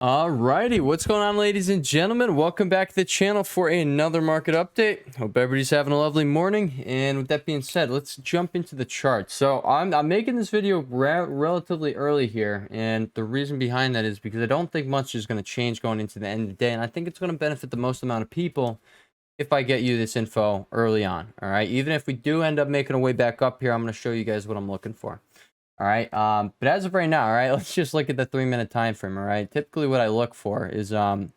Alrighty, what's going on, ladies and gentlemen? Welcome back to the channel for another market update. Hope everybody's having a lovely morning. And with that being said, let's jump into the chart. So I'm making this video relatively early here, and the reason behind that is because I don't think much is going to change going into the end of the day, and I think it's going to benefit the most amount of people if I get you this info early on. All right, even if we do end up making our way back up here, I'm going to show you guys what I'm looking for. All right, but as of right now, all right, let's just look at the 3-minute time frame. All right, typically what I look for is the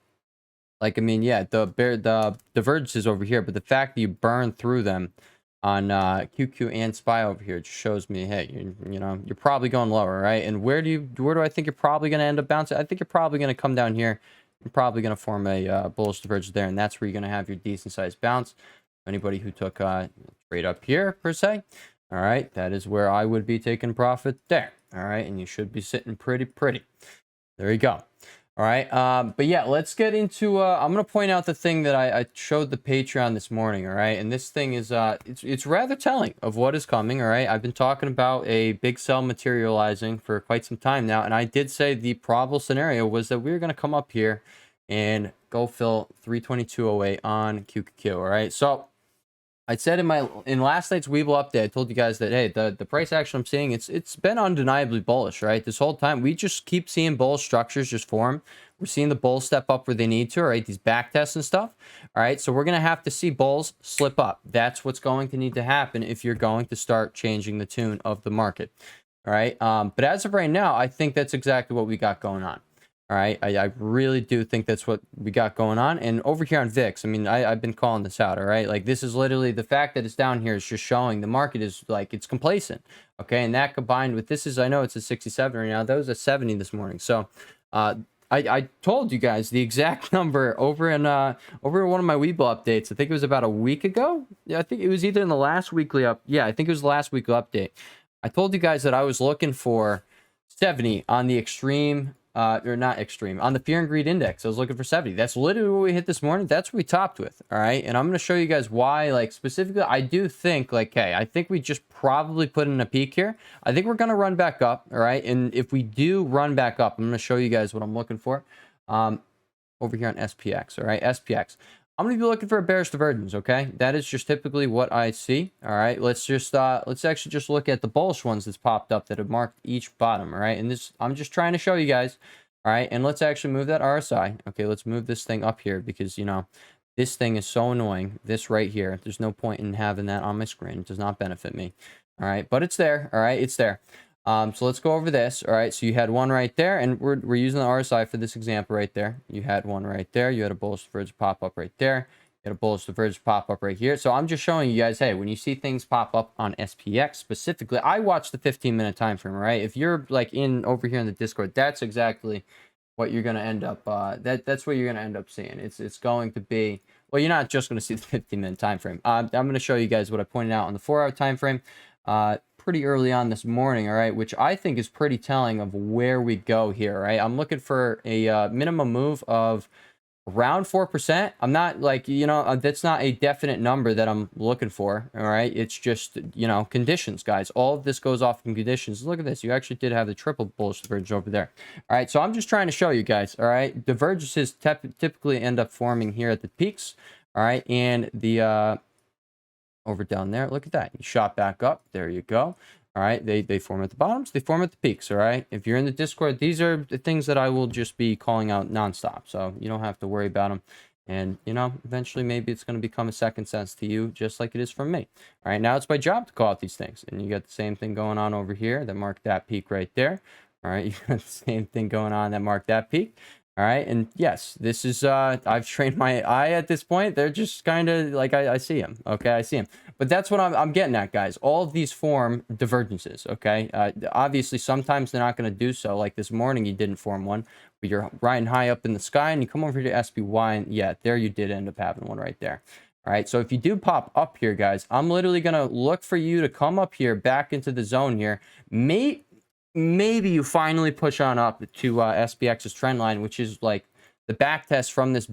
divergence is over here, but the fact that you burn through them on QQ and SPY over here just shows me, hey, you're probably going lower, right? And where do I think you're probably going to end up bouncing? I think you're probably going to come down here. You're probably going to form a bullish divergence there, and that's where you're going to have your decent sized bounce. Anybody who took trade up here per se. All right, that is where I would be taking profit there. All right, and you should be sitting pretty. There you go. All right, but yeah, let's get into, I'm going to point out the thing that I showed the Patreon this morning, all right? And this thing is, it's rather telling of what is coming, all right? I've been talking about a big sell materializing for quite some time now, and I did say the probable scenario was that we were going to come up here and go fill 322.08 on QQQ, all right? So I said in last night's Webull update, I told you guys that, hey, the price action I'm seeing, it's been undeniably bullish, right? This whole time, we just keep seeing bullish structures just form. We're seeing the bulls step up where they need to, right? These back tests and stuff. All right, so we're going to have to see bulls slip up. That's what's going to need to happen if you're going to start changing the tune of the market. All right, but as of right now, I think that's exactly what we got going on. All right, I really do think that's what we got going on. And over here on VIX, I mean, I've been calling this out, all right? Like, this is literally, the fact that it's down here is just showing the market is, like, it's complacent, okay? And that combined with, this is, I know it's a 67 right now. That was a 70 this morning. So, I told you guys the exact number over in one of my Webull updates. I think it was about a week ago. Yeah, I think it was either in the last weekly up. Yeah, I think it was the last weekly update. I told you guys that I was looking for 70 on the extreme, or not extreme, on the fear and greed index. I was looking for 70. That's literally what we hit this morning. That's what we topped with. All right, and I'm going to show you guys why, like, specifically, I do think, like, hey, I think we just probably put in a peak here. I think we're going to run back up. All right, and if we do run back up, I'm going to show you guys what I'm looking for over here on SPX. All right, SPX, I'm going to be looking for a bearish divergence, okay? That is just typically what I see, all right? Let's actually just look at the bullish ones that's popped up that have marked each bottom, all right? And this, I'm just trying to show you guys, all right? And let's actually move that RSI. Okay, let's move this thing up here because, this thing is so annoying. This right here, there's no point in having that on my screen. It does not benefit me, all right? But it's there, all right? It's there. So let's go over this. All right, so you had one right there, and we're using the RSI for this example right there. You had one right there. You had a bullish divergence pop up right there. You had a bullish divergence pop up right here. So I'm just showing you guys, hey, when you see things pop up on SPX specifically, I watch the 15-minute time frame, right? If you're like over here in the Discord, that's exactly what you're going to end up. That's what you're going to end up seeing. It's going to be, well, you're not just going to see the 15-minute time frame. I'm going to show you guys what I pointed out on the 4-hour time frame. Pretty early on this morning, all right, which I think is pretty telling of where we go here, right? I'm looking for a minimum move of around 4%. I'm not like, that's not a definite number that I'm looking for, all right? It's just, conditions, guys. All of this goes off in conditions. Look at this. You actually did have the triple bullish divergence over there. All right, so I'm just trying to show you guys, all right? Divergences typically end up forming here at the peaks, all right? And the over down there, look at that, you shot back up, there you go. All right, they form at the bottoms, they form at the peaks. All right, if you're in the Discord, these are the things that I will just be calling out nonstop, so you don't have to worry about them. And eventually maybe it's going to become a second sense to you, just like it is from me. All right, now it's my job to call out these things. And you got the same thing going on over here that marked that peak right there. All right, you got the same thing going on that marked that peak. All right, and yes, this is, I've trained my eye at this point. They're just kind of like, I see them, okay? I see them. But that's what I'm getting at, guys. All of these form divergences, okay? Obviously, sometimes they're not going to do so. Like this morning, you didn't form one, but you're riding high up in the sky, and you come over here to SPY, and yeah, there you did end up having one right there. All right, so if you do pop up here, guys, I'm literally going to look for you to come up here, back into the zone here. Maybe you finally push on up to SPX's trend line, which is like the back test from this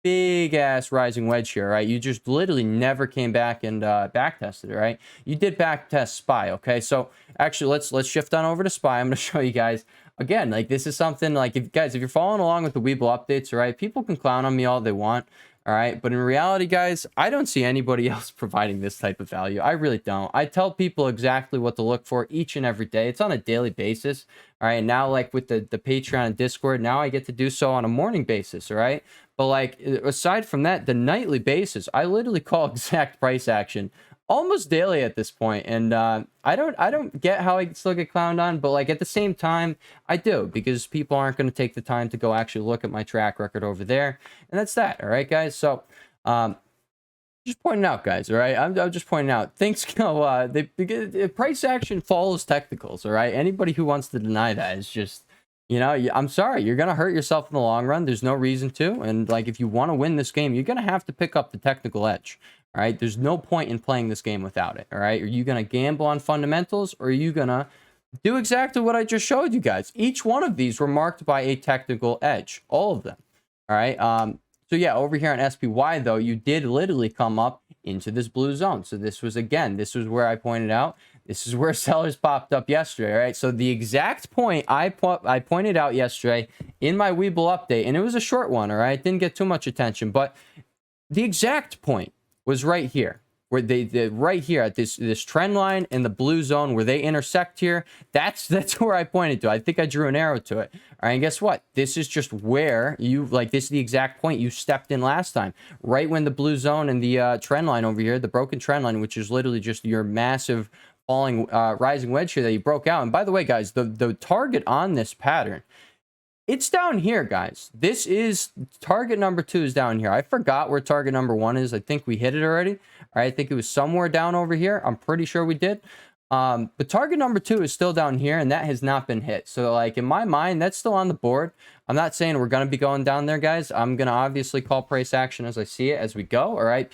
big ass rising wedge here, right? You just literally never came back and back tested it, right? You did back test SPY, okay? So actually, let's shift on over to SPY. I'm going to show you guys again, like this is something like if guys, if you're following along with the Webull updates, all right, people can clown on me all they want. All right. But in reality, guys, I don't see anybody else providing this type of value. I really don't. I tell people exactly what to look for each and every day. It's on a daily basis. All right. Now, like with the Patreon and Discord, now I get to do so on a morning basis. All right. But like aside from that, the nightly basis, I literally call exact price action almost daily at this point. And I don't get how I still get clowned on, but like at the same time, I do, because people aren't going to take the time to go actually look at my track record over there. And that's that. All right, guys. So just pointing out, guys. All right, I'm just pointing out things go. Price action follows technicals. All right, anybody who wants to deny that is just, you know, I'm sorry, you're gonna hurt yourself in the long run. There's no reason to. And like, if you want to win this game, you're gonna have to pick up the technical edge. All right, there's no point in playing this game without it. All right, are you gonna gamble on fundamentals, or are you gonna do exactly what I just showed you guys? Each one of these were marked by a technical edge, all of them. All right. So yeah, over here on SPY though, you did literally come up into this blue zone. So this was, again, this was where I pointed out, this is where sellers popped up yesterday. All right. So the exact point I pointed out yesterday in my Webull update, and it was a short one. All right. It didn't get too much attention, but the exact point was right here, where they right here at this trend line and the blue zone where they intersect here. That's where I pointed to. I think I drew an arrow to it. All right, and guess what? This is just where you, like, this is the exact point you stepped in last time, right when the blue zone and the trend line over here, the broken trend line, which is literally just your massive falling rising wedge here that you broke out. And by the way, guys, the target on this pattern, it's down here, guys. This is target number 2 is down here. I forgot where target number 1 is. I think we hit it already. All right, I think it was somewhere down over here. I'm pretty sure we did. But target number 2 is still down here, and that has not been hit. So, like, in my mind, that's still on the board. I'm not saying we're going to be going down there, guys. I'm going to obviously call price action as I see it as we go. All right,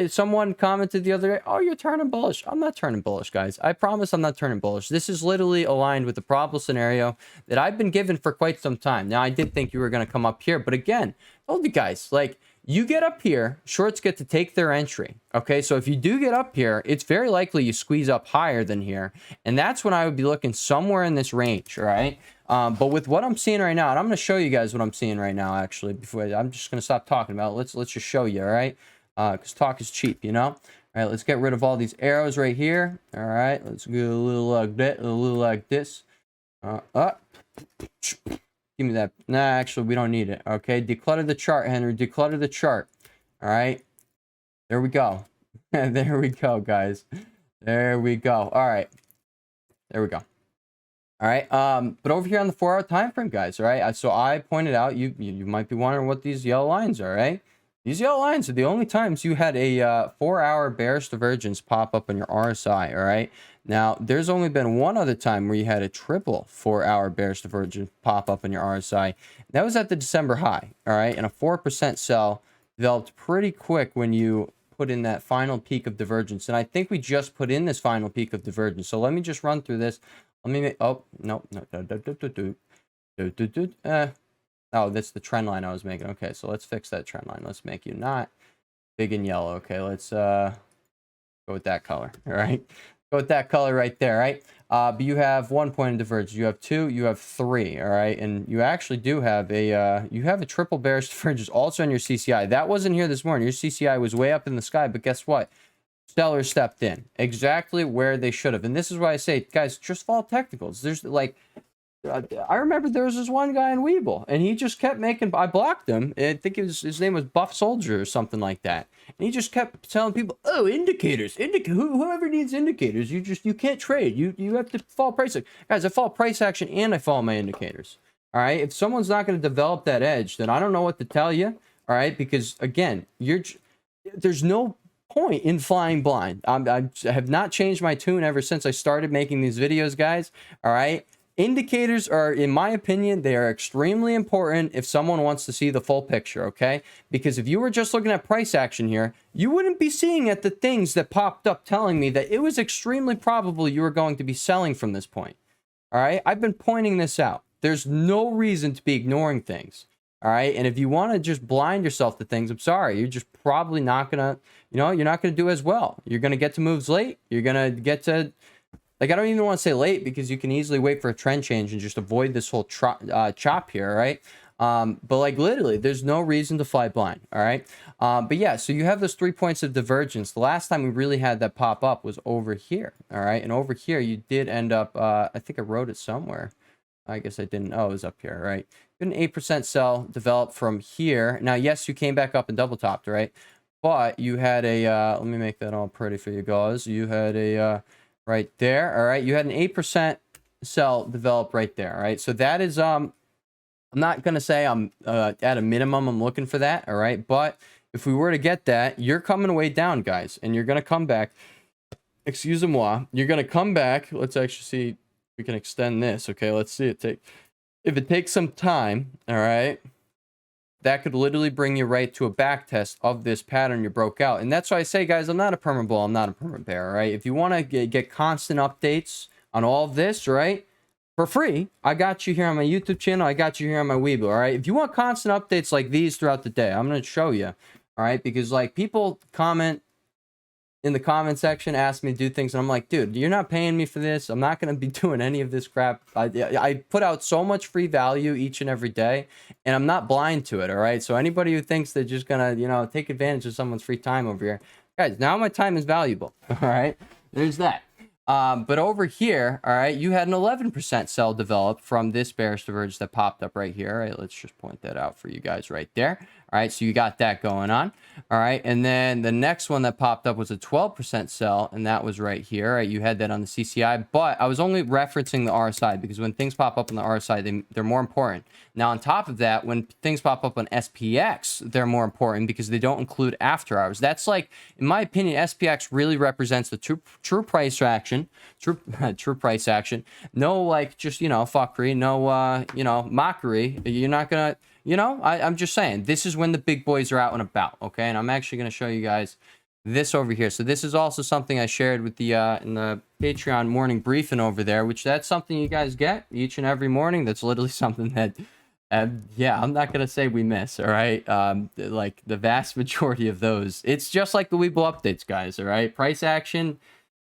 someone commented the other day, oh, you're turning bullish. I'm not turning bullish, guys. I promise I'm not turning bullish. This is literally aligned with the probable scenario that I've been given for quite some time. Now, I did think you were going to come up here, but again, I told you guys, like, you get up here, shorts get to take their entry. Okay, so if you do get up here, it's very likely you squeeze up higher than here, and that's when I would be looking somewhere in this range. All right, but with what I'm seeing right now, and I'm going to show you guys what I'm seeing right now. Actually, before I'm just going to stop talking about it. Let's just show you. All right. Because talk is cheap, you know. All right, let's get rid of all these arrows right here. All right, let's go a little like that, a little like this. Give me that. Nah, actually, we don't need it. Okay, declutter the chart, Henry. Declutter the chart. All right, there we go. There we go, guys. There we go. All right, there we go. All right, but over here on the 4-hour time frame, guys. All right, so I pointed out, you might be wondering what these yellow lines are, right? These yellow lines are the only times you had a 4-hour bearish divergence pop up on your RSI, all right? Now, there's only been one other time where you had a triple 4-hour bearish divergence pop up on your RSI. That was at the December high, all right? And a 4% sell developed pretty quick when you put in that final peak of divergence. And I think we just put in this final peak of divergence. So let me just run through this. Let me make, oh, no. Oh, that's the trend line I was making. Okay, so let's fix that trend line. Let's make you not big and yellow. Okay, let's go with that color. All right, go with that color right there. Right. But you have 1 point of divergence. You have 2. You have 3. All right, and you actually do have a triple bearish divergence also on your CCI. That wasn't here this morning. Your CCI was way up in the sky. But guess what? Sellers stepped in exactly where they should have. And this is why I say, guys, just follow technicals. There's like, I remember there was this one guy in Webull, and he just kept making. I blocked him. I think his name was Buff Soldier or something like that. And he just kept telling people, "Oh, indicators, whoever needs indicators, you can't trade. You have to follow price action." Guys, I follow price action and I follow my indicators. All right. If someone's not going to develop that edge, then I don't know what to tell you. All right, because again, there's no point in flying blind. I have not changed my tune ever since I started making these videos, guys. All right. Indicators are, in my opinion, they are extremely important if someone wants to see the full picture, okay? Because if you were just looking at price action here, you wouldn't be seeing at the things that popped up telling me that it was extremely probable you were going to be selling from this point, all right? I've been pointing this out. There's no reason to be ignoring things, all right? And if you want to just blind yourself to things, I'm sorry, you're just probably not going to, you're not going to do as well. You're going to get to moves late. You're going to get to like, I don't even want to say late, because you can easily wait for a trend change and just avoid this whole chop here, right? But like literally, there's no reason to fly blind. All right. But yeah, so you have those 3 points of divergence. The last time we really had that pop up was over here. All right. And over here, you did end up, I think I wrote it somewhere. I guess I didn't. Oh, it was up here, right? An 8% sell developed from here. Now, yes, you came back up and double topped, right? But you had a, let me make that all pretty for you guys. You had a, right there, all right? You had an 8% sell develop right there, all right? So that is, I'm not going to say I'm at a minimum, I'm looking for that, all right? But if we were to get that, you're coming way down, guys, and you're going to come back. Excusez-moi. You're going to come back. Let's actually see if we can extend this, okay? Let's see it take. If it takes some time, all right, that could literally bring you right to a back test of this pattern you broke out. And that's why I say, guys, I'm not a permanent bull. I'm not a permanent bear, all right? If you want to get constant updates on all of this, right, for free, I got you here on my YouTube channel. I got you here on my Webull, all right? If you want constant updates like these throughout the day, I'm going to show you, all right? Because, like, people comment in the comment section, ask me to do things, and I'm like, dude, you're not paying me for this. I'm not going to be doing any of this crap. I put out so much free value each and every day, and I'm not blind to it, all right? So anybody who thinks they're just going to, you know, take advantage of someone's free time over here, guys, now my time is valuable, all right? There's that. But over here, all right, you had an 11% sell develop from this bearish divergence that popped up right here. All right, let's just point that out for you guys right there. All right, so you got that going on. All right, and then the next one that popped up was a 12% sell, and that was right here. Right, you had that on the CCI, but I was only referencing the RSI because when things pop up on the RSI, they're more important. Now, on top of that, when things pop up on SPX, they're more important because they don't include after hours. That's like, in my opinion, SPX really represents the true price action, true price action. No, like, just, you know, fuckery, no, you know, mockery. You're not gonna. You know, I'm just saying, this is when the big boys are out and about, okay? And I'm actually going to show you guys this over here. So this is also something I shared with the in the Patreon morning briefing over there, which that's something you guys get each and every morning. That's literally something that, yeah, I'm not going to say we miss, all right? Like, the vast majority of those. It's just like the Webull updates, guys, all right? Price action.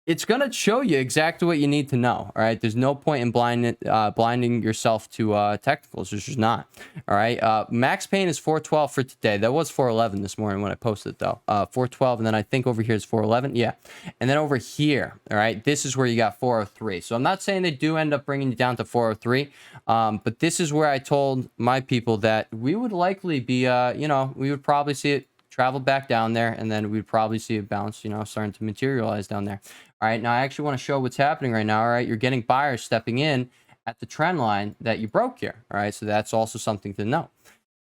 It's going to show you exactly what you need to know, all right? There's no point in blinding yourself to technicals. There's just not, all right? Max pain is 412 for today. That was 411 this morning when I posted it, though. 412, and then I think over here is 411. Yeah. And then over here, all right, this is where you got 403. So I'm not saying they do end up bringing you down to 403, but this is where I told my people that we would likely be, you know, we would probably see it travel back down there, and then we'd probably see a bounce, you know, starting to materialize down there. All right, now I actually want to show what's happening right now. All right, you're getting buyers stepping in at the trend line that you broke here. All right, so that's also something to know.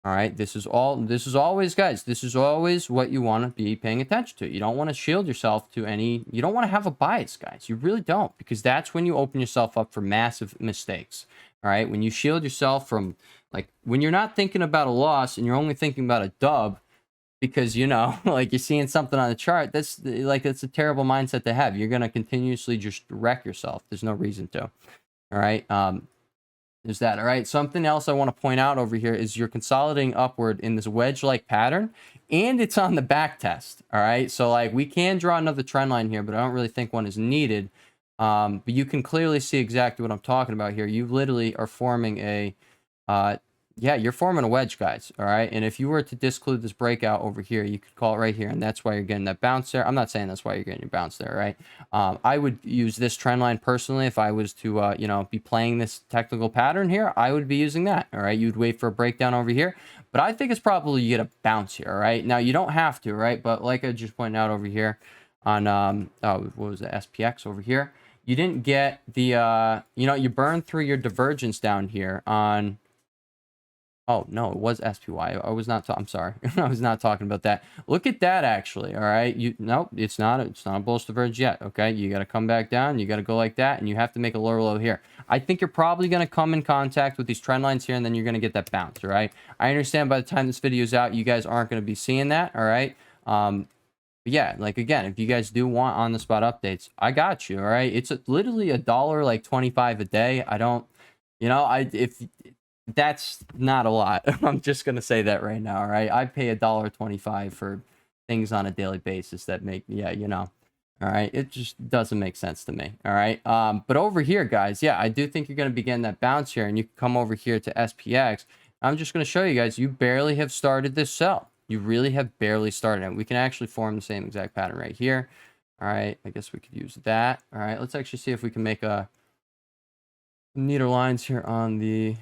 All right, this is always, guys, this is always what you want to be paying attention to. You don't want to shield yourself to any, you don't want to have a bias, guys. You really don't, because that's when you open yourself up for massive mistakes. All right, when you shield yourself from, like, when you're not thinking about a loss and you're only thinking about a dub, because, you know, like, you're seeing something on the chart, that's like, it's a terrible mindset to have. You're going to continuously just wreck yourself. There's no reason to. All right. There's that. All right. Something else I want to point out over here is you're consolidating upward in this wedge-like pattern, and it's on the back test. All right. So, like, we can draw another trend line here, but I don't really think one is needed. But you can clearly see exactly what I'm talking about here. You literally are forming a, yeah, you're forming a wedge, guys, all right? And if you were to disclude this breakout over here, you could call it right here, and that's why you're getting that bounce there. I'm not saying that's why you're getting your bounce there, right? I would use this trend line personally if I was to, you know, be playing this technical pattern here. I would be using that, all right? You'd wait for a breakdown over here, but I think it's probably you get a bounce here, all right? Now, you don't have to, right? But like I just pointed out over here on, what was it, SPX over here, you didn't get the, you know, you burned through your divergence down here on... Oh, no, it was SPY. I was not, I'm sorry. I was not talking about that. Look at that, actually, all right? Nope, it's not a bullish diverge yet, okay? You got to come back down. You got to go like that, and you have to make a lower low here. I think you're probably going to come in contact with these trend lines here, and then you're going to get that bounce, all right? I understand by the time this video is out, you guys aren't going to be seeing that, all right? But yeah, like, again, if you guys do want on-the-spot updates, I got you, all right? It's literally $1, like, 25 a day. I don't, you know, if... That's not a lot. I'm just going to say that right now, all right? I pay $1.25 for things on a daily basis that make, yeah, you know. All right, it just doesn't make sense to me. All right, but over here, guys, yeah, I do think you're going to be getting that bounce here, and you can come over here to SPX. I'm just going to show you guys, you barely have started this sell. You really have barely started it. We can actually form the same exact pattern right here. All right, I guess we could use that. All right, let's actually see if we can make a neater lines here on the...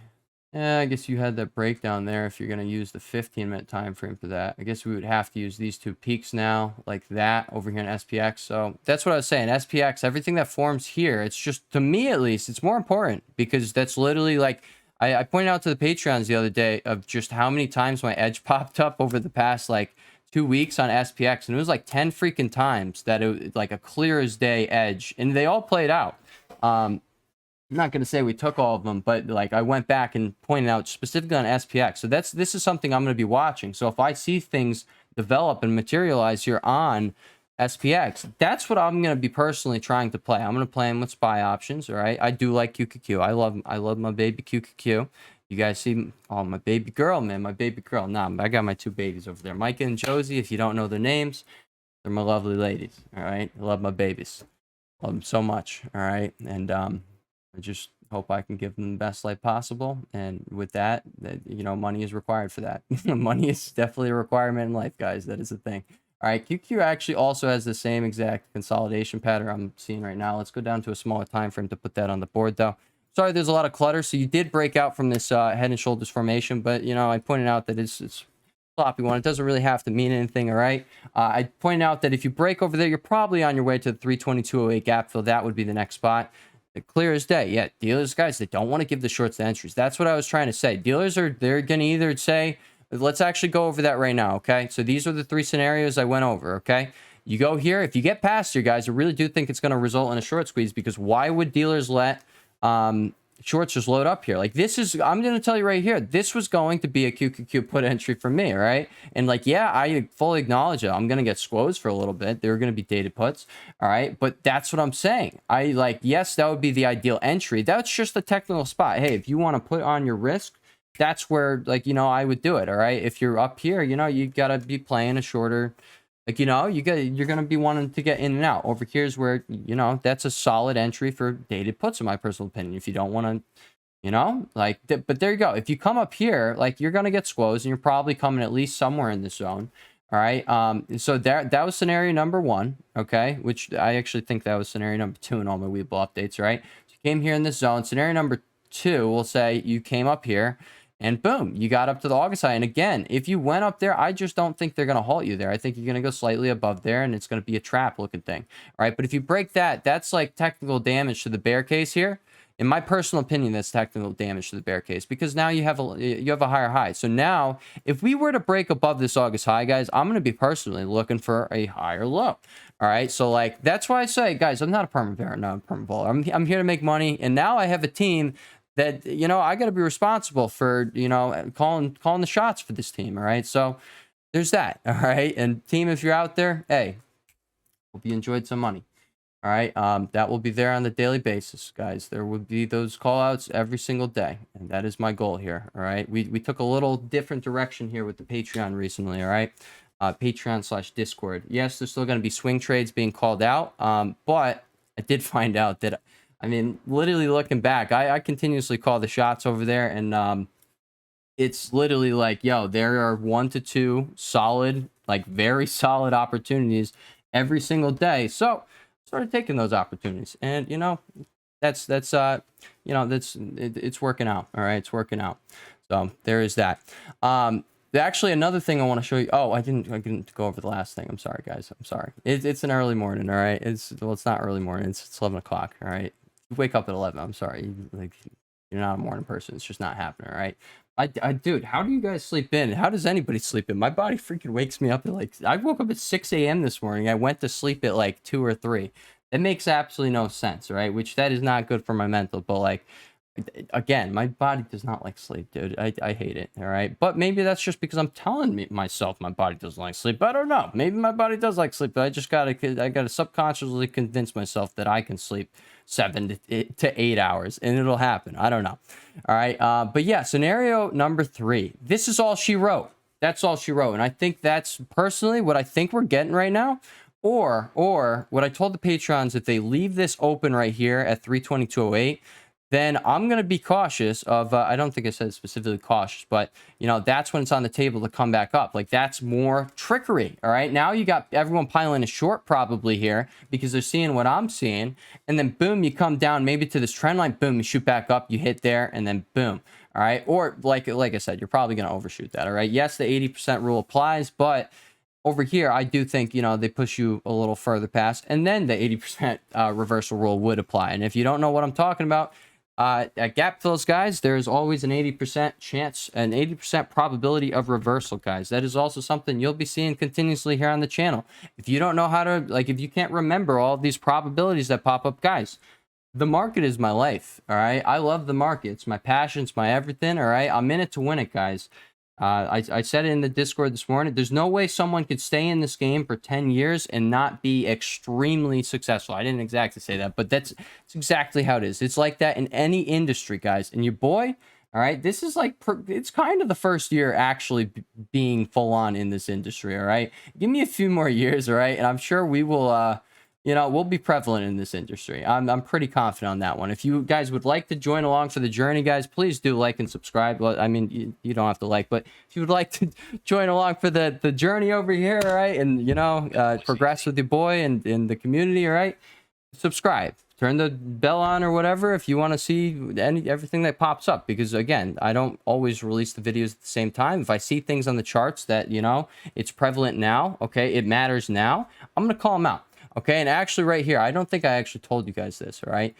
Yeah, I guess you had that breakdown there if you're going to use the 15-minute time frame for that. I guess we would have to use these two peaks now, like that, over here in SPX. So that's what I was saying. SPX, everything that forms here, it's just, to me at least, it's more important because that's literally like... I pointed out to the Patreons the other day of just how many times my edge popped up over the past, like, 2 weeks on SPX. And it was like 10 freaking times that it like a clear as day edge. And they all played out. I'm not going to say we took all of them, but like I went back and pointed out specifically on SPX. So this is something I'm going to be watching. So if I see things develop and materialize here on SPX, that's what I'm going to be personally trying to play. I'm going to play them with SPY options. All right. I do like QQQ. I love my baby QQQ. You guys see, oh, my baby girl, man, my baby girl. Nah, I got my two babies over there, Micah and Josie. If you don't know their names, they're my lovely ladies. All right. I love my babies. Love them so much. All right. And, I just hope I can give them the best life possible. And with that, you know, money is required for that. Money is definitely a requirement in life, guys. That is the thing. All right, QQ actually also has the same exact consolidation pattern I'm seeing right now. Let's go down to a smaller time frame to put that on the board, though. Sorry, there's a lot of clutter. So you did break out from this head and shoulders formation, but, you know, I pointed out that it's sloppy one. It doesn't really have to mean anything, all right? I pointed out that if you break over there, you're probably on your way to the 322.08 gap fill. That would be the next spot. Clear as day. Yeah, dealers, guys, they don't want to give the shorts the entries. That's what I was trying to say. Dealers they're going to either say, let's actually go over that right now, okay? So these are the three scenarios I went over, okay? You go here. If you get past here, guys, I really do think it's going to result in a short squeeze because why would dealers let shorts just load up here? Like this is, I'm going to tell you right here, this was going to be a QQQ put entry for me, right? And like, yeah, I fully acknowledge it. I'm going to get squoze for a little bit. They're going to be dated puts, all right? But that's what I'm saying. I like, yes, that would be the ideal entry. That's just a technical spot. Hey, if you want to put on your risk, that's where, like, you know, I would do it, all right? If you're up here, you know, you got to be playing a shorter... Like, you know, you're going to be wanting to get in and out. Over here's where, you know, that's a solid entry for dated puts, in my personal opinion. If you don't want to, you know, like, but there you go. If you come up here, like, you're going to get squoze, and you're probably coming at least somewhere in this zone. All right. So that was scenario number 1. Okay. Which I actually think that was scenario number 2 in all my Webull updates. Right. So you came here in this zone. Scenario number 2, we'll say you came up here. And boom, you got up to the August high. And again, if you went up there, I just don't think they're going to halt you there. I think you're going to go slightly above there, and it's going to be a trap looking thing. All right, but if you break that, that's like technical damage to the bear case here. In my personal opinion, that's technical damage to the bear case because now you have a higher high. So now, if we were to break above this August high, guys, I'm going to be personally looking for a higher low. All right, so like that's why I say, guys, I'm not a permanent bear, no, I'm a permanent bull. I'm here to make money, and now I have a team that, you know, I got to be responsible for, you know, calling the shots for this team. All right. So there's that. All right. And team, if you're out there, hey, hope you enjoyed some money. All right. That will be there on the daily basis, guys. There will be those call outs every single day. And that is my goal here. All right. We took a little different direction here with the Patreon recently. All right. Patreon/Discord. Yes, there's still going to be swing trades being called out. But I did find out that, I mean, literally looking back, I continuously call the shots over there, and it's literally like, yo, there are 1 to 2 solid, like very solid opportunities every single day. So started taking those opportunities, and you know, that's you know, it's working out. All right, it's working out. So there is that. Actually, another thing I want to show you. Oh, I didn't go over the last thing. I'm sorry, guys. I'm sorry. It's an early morning. All right. It's not early morning. It's 11 o'clock. All right. You wake up at 11. I'm sorry. Like, you're not a morning person. It's just not happening. All right. Dude, how do you guys sleep in? How does anybody sleep in? My body freaking wakes me up at like, I woke up at 6 a.m. this morning. I went to sleep at like 2 or 3. It makes absolutely no sense. Right. Which that is not good for my mental, but like, again, my body does not like sleep, dude. I hate it. All right. But maybe that's just because I'm telling myself my body doesn't like sleep. I don't know. Maybe my body does like sleep, but I gotta subconsciously convince myself that I can sleep 7 to 8 hours, and it'll happen. I don't know. All right. But yeah, scenario number 3. This is all she wrote. That's all she wrote. And I think that's personally what I think we're getting right now. Or what I told the Patrons, if they leave this open right here at 322.08, then I'm going to be cautious of, I don't think I said specifically cautious, but, you know, that's when it's on the table to come back up. Like, that's more trickery, all right? Now you got everyone piling a short probably here because they're seeing what I'm seeing. And then, boom, you come down maybe to this trend line. Boom, you shoot back up, you hit there, and then boom, all right? Or, like I said, you're probably going to overshoot that, all right? Yes, the 80% rule applies, but over here, I do think, you know, they push you a little further past, and then the 80% reversal rule would apply. And if you don't know what I'm talking about, at gap fills, guys, there's always an 80% chance, an 80% probability of reversal, guys. That is also something you'll be seeing continuously here on the channel. If you don't know how to, like, if you can't remember all of these probabilities that pop up, guys, the market is my life, all right? I love the market. It's my passion. It's my everything, all right? I'm in it to win it, guys. I said it in the Discord this morning. There's no way someone could stay in this game for 10 years and not be extremely successful. I didn't exactly say that, but that's exactly how it is. It's like that in any industry, guys. And your boy, all right, this is like, it's kind of the first year actually being full on in this industry, all right? Give me a few more years, all right? And I'm sure we will, you know, we'll be prevalent in this industry. I'm pretty confident on that one. If you guys would like to join along for the journey, guys, please do like and subscribe. Well, I mean, you don't have to like, but if you would like to join along for the journey over here, all right, and, you know, progress with your boy and in the community, all right, subscribe. Turn the bell on or whatever if you want to see everything that pops up. Because, again, I don't always release the videos at the same time. If I see things on the charts that, you know, it's prevalent now, okay, it matters now, I'm going to call them out. Okay, and actually right here, I don't think I actually told you guys this, all right?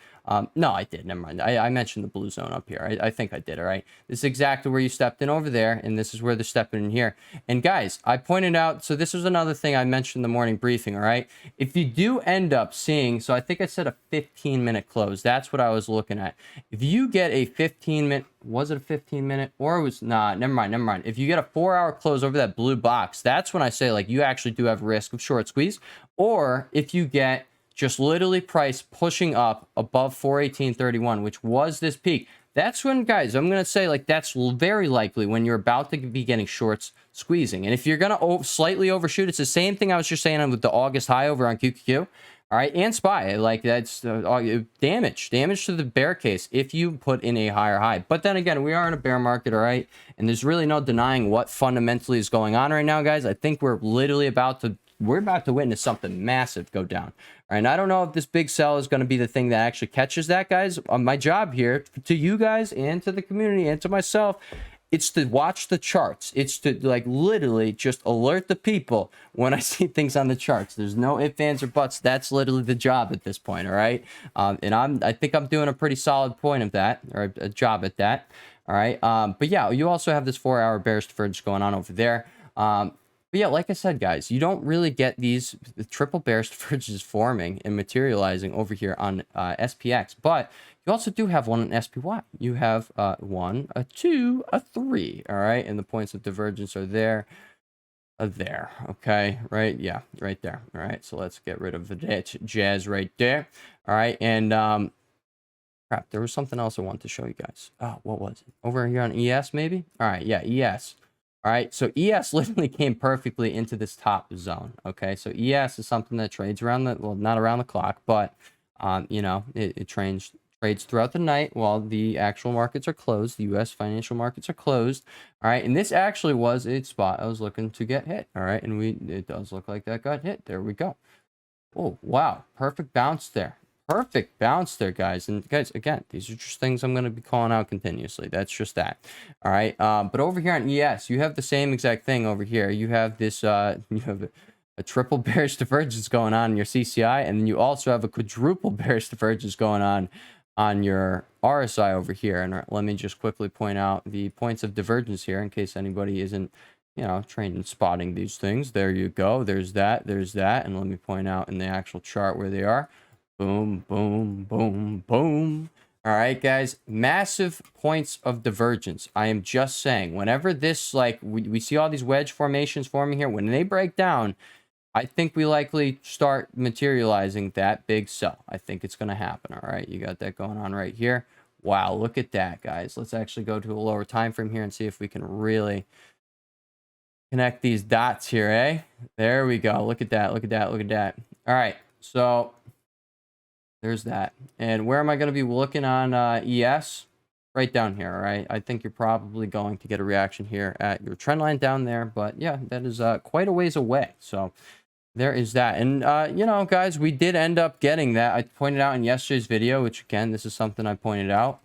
No, I did. Never mind. I mentioned the blue zone up here. I think I did, all right? This is exactly where you stepped in over there, and this is where they're stepping in here. And guys, I pointed out, so this was another thing I mentioned in the morning briefing, all right? If you do end up seeing, so I think I said a 15-minute close. That's what I was looking at. If you get a 15-minute, was it a 15-minute? Or it was, nah, never mind. If you get a 4-hour close over that blue box, that's when I say, like, you actually do have risk of short squeeze. Or if you get just literally price pushing up above 418.31, which was this peak, that's when, guys, I'm going to say, like, that's very likely when you're about to be getting shorts squeezing. And if you're going to slightly overshoot, it's the same thing I was just saying with the August high over on QQQ. All right, and SPY, like, that's damage to the bear case if you put in a higher high. But then again, we are in a bear market, all right? And there's really no denying what fundamentally is going on right now, guys. I think we're literally about to witness something massive go down. All right, and I don't know if this big sell is going to be the thing that actually catches that, guys. My job here to you guys and to the community and to myself, it's to watch the charts. It's to, like, literally just alert the people when I see things on the charts. There's no ifs, ands, or buts. That's literally the job at this point, all right? And I think I'm doing a pretty solid point of that, or a job at that, all right? But yeah, you also have this 4-hour bearish divergence going on over there. But yeah, like I said, guys, you don't really get these triple bearish divergences forming and materializing over here on SPX, but you also do have one on SPY. You have 1, a 2, a 3, all right? And the points of divergence are there, okay? Right? Yeah, right there, all right? So let's get rid of the jazz right there, all right? And crap, there was something else I wanted to show you guys. Oh, what was it? Over here on ES, maybe? All right, yeah, ES. All right, so ES literally came perfectly into this top zone, okay? So ES is something that trades around the, well, not around the clock, but, you know, it trades throughout the night while the actual markets are closed. The U.S. financial markets are closed, all right? And this actually was a spot I was looking to get hit, all right? And it does look like that got hit. There we go. Oh, wow, perfect bounce there. Perfect bounce there, guys. And guys, again, these are just things I'm going to be calling out continuously. That's just that. All right. But over here on ES, you have the same exact thing over here. You have this, you have a triple bearish divergence going on in your CCI, and then you also have a quadruple bearish divergence going on your RSI over here. And let me just quickly point out the points of divergence here in case anybody isn't, you know, trained in spotting these things. There you go. There's that. And let me point out in the actual chart where they are. Boom, boom, boom, boom. All right, guys, massive points of divergence. I am just saying, whenever this, like, we see all these wedge formations forming here, when they break down, I think we likely start materializing that big sell. I think it's going to happen, all right? You got that going on right here. Wow, look at that, guys. Let's actually go to a lower time frame here and see if we can really connect these dots here, eh? There we go. Look at that. Look at that. Look at that. All right. So there's that. And where am I going to be looking on ES? Right down here, all right? I think you're probably going to get a reaction here at your trend line down there. But yeah, that is quite a ways away. So there is that. And, you know, guys, we did end up getting that. I pointed out in yesterday's video, which, again, this is something I pointed out.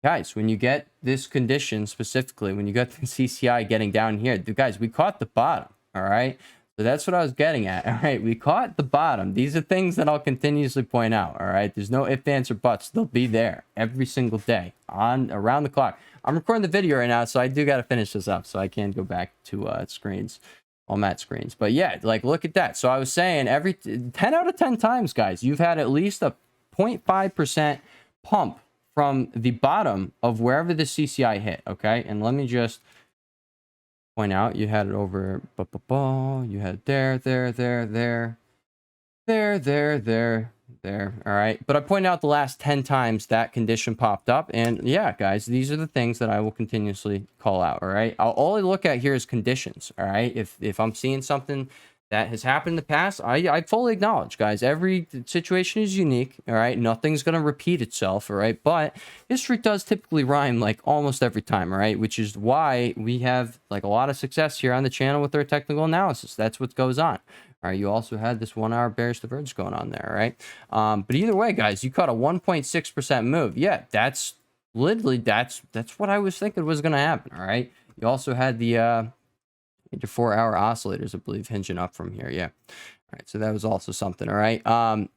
Guys, when you get this condition specifically, when you get the CCI getting down here, guys, we caught the bottom, all right? So that's what I was getting at, all right? We caught the bottom. These are things that I'll continuously point out, all right? There's no ifs, ands, or buts. They'll be there every single day around the clock. I'm recording the video right now, so I do got to finish this up, so I can go back to screens. On that screens. But yeah, like, look at that. So I was saying every 10 out of 10 times, guys, you've had at least a 0.5% pump from the bottom of wherever the CCI hit, okay? And let me just point out, you had it over, you had it there, all right? But I pointed out the last 10 times that condition popped up, and yeah, guys, these are the things that I will continuously call out, all right? All I look at here is conditions, all right? If I'm seeing something that has happened in the past, I fully acknowledge, guys. Every situation is unique, all right? Nothing's going to repeat itself, all right? But history does typically rhyme, like, almost every time, all right? Which is why we have, like, a lot of success here on the channel with our technical analysis. That's what goes on. All right, you also had this 1 hour bearish divergence going on there, all right? But either way, guys, you caught a 1.6% move. Yeah, that's literally, that's what I was thinking was going to happen, all right? You also had the... your 4 hour oscillators, I believe, hinging up from here. Yeah. All right. So that was also something. All right. But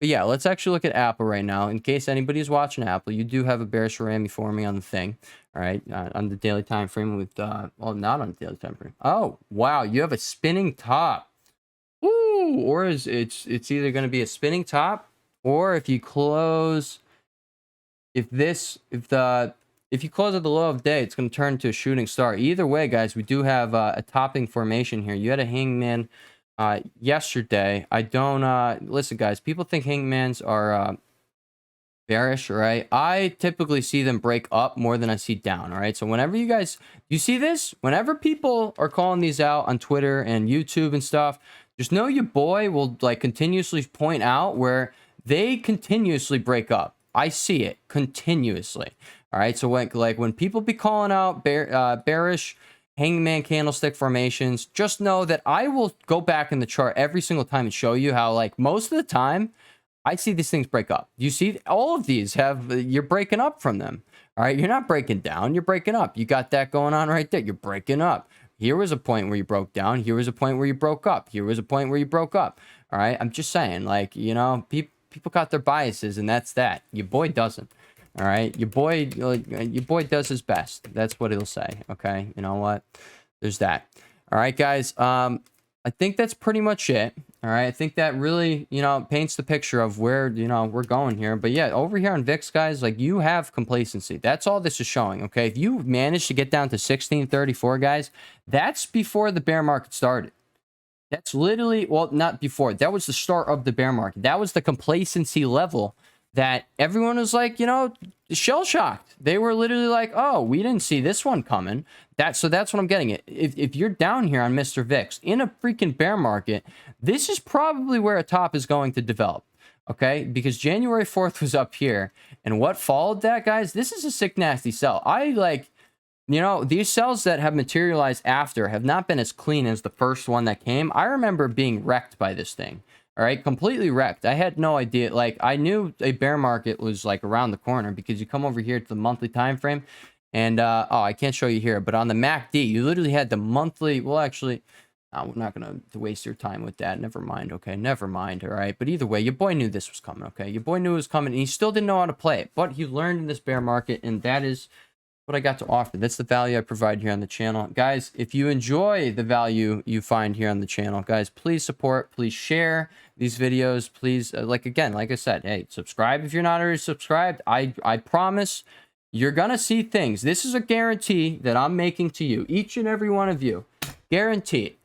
yeah, let's actually look at Apple right now. In case anybody's watching Apple, you do have a bearish Rami forming on the thing. All right. On the daily time frame with, well, not on the daily time frame. Oh, wow. You have a spinning top. Ooh. Or it's either going to be a spinning top, or if you close, if you close at the low of day, it's going to turn to a shooting star. Either way, guys, we do have a topping formation here. You had a hangman yesterday. I don't... listen, guys, people think hangmans are bearish, right? I typically see them break up more than I see down, all right? So whenever you see this, whenever people are calling these out on Twitter and YouTube and stuff, just know your boy will, like, continuously point out where they continuously break up. I see it continuously. All right, so when people be calling out bearish hangman candlestick formations, just know that I will go back in the chart every single time and show you how, like, most of the time, I see these things break up. You see, all of these you're breaking up from them. All right, you're not breaking down, you're breaking up. You got that going on right there. You're breaking up. Here was a point where you broke down. Here was a point where you broke up. Here was a point where you broke up. All right, I'm just saying, like, you know, people got their biases, and that's that. Your boy doesn't. All right, your boy does his best. That's what he'll say. Okay, you know what? There's that. All right, guys. I think that's pretty much it. All right, I think that really, you know, paints the picture of where, you know, we're going here. But yeah, over here on VIX, guys, like, you have complacency. That's all this is showing. Okay, if you manage to get down to 1634, guys, that's before the bear market started. That's literally, well, not before. That was the start of the bear market. That was the complacency level that everyone was, like, you know, shell-shocked. They were literally like, oh, we didn't see this one coming. So that's what I'm getting at. If you're down here on Mr. VIX in a freaking bear market, this is probably where a top is going to develop, okay? Because January 4th was up here, and what followed that, guys, this is a sick, nasty sell. You know, these sells that have materialized after have not been as clean as the first one that came. I remember being wrecked by this thing. All right, completely wrecked. I had no idea. Like, I knew a bear market was, like, around the corner, because you come over here to the monthly time frame, and oh, I can't show you here, but on the MACD, you literally had the monthly. Well, actually, we're not gonna waste your time with that. Never mind. Okay, never mind. All right, but either way, your boy knew this was coming. Okay, your boy knew it was coming, and he still didn't know how to play it, but he learned in this bear market, and that is what I got to offer. That's the value I provide here on the channel. Guys, if you enjoy the value you find here on the channel, guys, please support, please share these videos. Please, like I said, hey, subscribe if you're not already subscribed. I promise you're going to see things. This is a guarantee that I'm making to you, each and every one of you. Guaranteed.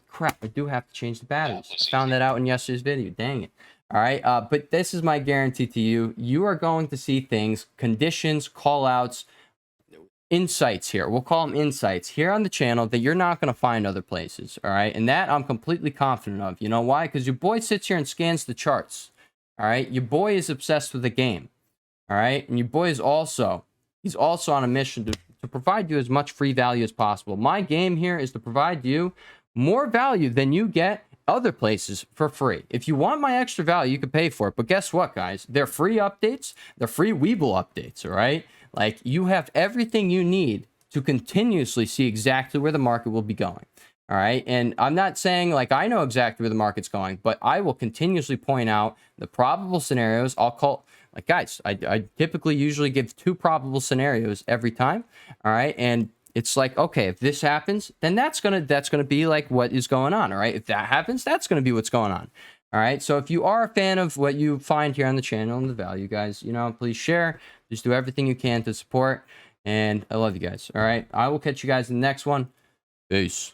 Crap, I do have to change the batteries. I found that out in yesterday's video. Dang it. All right, but this is my guarantee to you. You are going to see things, conditions, call outs, insights here. We'll call them insights here on the channel that you're not going to find other places. All right. And that I'm completely confident of. You know why? Because your boy sits here and scans the charts. All right. Your boy is obsessed with the game. All right. And your boy is he's also on a mission to provide you as much free value as possible. My game here is to provide you more value than you get other places for free. If you want my extra value, you can pay for it. But guess what, guys? They're free updates. They're free Webull updates. All right. Like, you have everything you need to continuously see exactly where the market will be going. All right. And I'm not saying like I know exactly where the market's going, but I will continuously point out the probable scenarios. I'll call, like, guys, I typically usually give 2 probable scenarios every time. All right. And it's like, okay, if this happens, then that's gonna be like what is going on. All right. If that happens, that's gonna be what's going on. All right. So if you are a fan of what you find here on the channel and the value, guys, you know, please share. Just do everything you can to support. And I love you guys. All right. I will catch you guys in the next one. Peace.